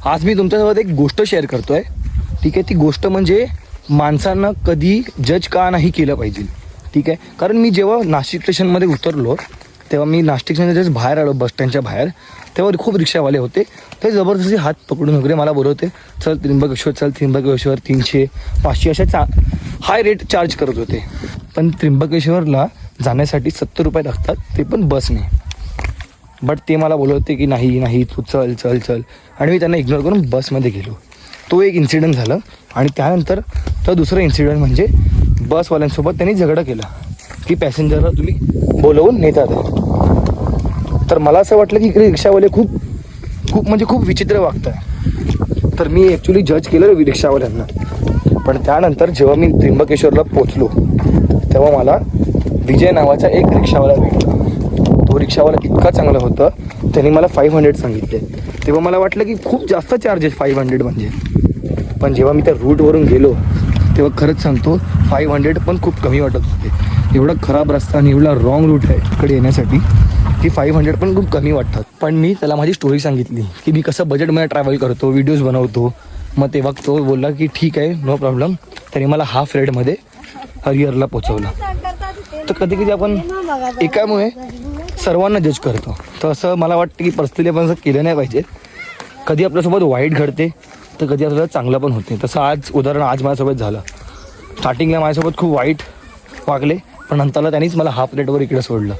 आज मी तुमच्यासोबत एक गोष्ट शेअर करतो आहे, ठीक आहे. ती गोष्ट म्हणजे माणसांना कधी जज का नाही केलं पाहिजे, ठीक आहे. कारण मी जेव्हा नाशिक स्टेशनमध्ये उतरलो तेव्हा मी नाशिक स्टेशनच्या जस्ट बाहेर आलो, बस स्टँडच्या बाहेर, तेव्हा खूप रिक्षावाले होते. ते जबरदस्ती हात पकडून वगैरे मला बोलवते, चल त्र्यंबकेश्वर, चल त्र्यंबकेश्वर, 300 500 अशा हाय रेट चार्ज करत होते. पण त्र्यंबकेश्वरला जाण्यासाठी 70 रुपये लागतात, ते पण बसने. बट ते मला बोलवते की नाही नाही तू चल चल चल, आणि मी त्यांना इग्नोर करून बसमध्ये गेलो. तो एक इन्सिडेंट झालं. आणि त्यानंतर तर दुसरं इन्सिडेंट म्हणजे बसवाल्यांसोबत त्यांनी झगडा केला की पॅसेंजरला तुम्ही बोलवून नेतात आहे. तर मला असं वाटलं की इकडे रिक्षावाले खूप खूप म्हणजे खूप विचित्र वागत आहे. तर मी ॲक्च्युली जज केलं रिक्षावाल्यांना. पण त्यानंतर जेव्हा मी त्र्यंबकेश्वरला पोचलो तेव्हा मला विजय नावाचा एक रिक्षावाला भेटला. तो रिक्षावाला इतका चांगला होता, त्यांनी मला 500 सांगितले. तेव्हा मला वाटलं की खूप जास्त चार्जेस 500 म्हणजे. पण जेव्हा मी त्या रूटवरून गेलो तेव्हा खरंच सांगतो 500 पण खूप कमी वाटत होते. एवढा खराब रस्ता आणि एवढा रॉंग रूट आहे इकडे येण्यासाठी की 500 पण खूप कमी वाटतात. पण मी त्याला माझी स्टोरी सांगितली की मी कसं बजेटमध्ये ट्रॅव्हल करतो, व्हिडिओज बनवतो. मग तेव्हा तो बोलला की ठीक आहे, नो प्रॉब्लेम. त्याने मला हाफ रेटमध्ये हरिहरला पोचवलं. तर कधी कधी आपण एकामुळे सर्वांना जज करतो. तर असं मला वाटतं की पर्सनली आपण असं केलं नाही पाहिजे. कधी आपल्यासोबत वाईट घडते तर कधी आपल्याला चांगलं पण होते. तसं आज उदाहरण आज माझ्यासोबत झालं. स्टार्टिंगला माझ्यासोबत खूप वाईट वागले, पण नंतरला त्यांनीच मला हाफ रेटवर इकडे सोडलं.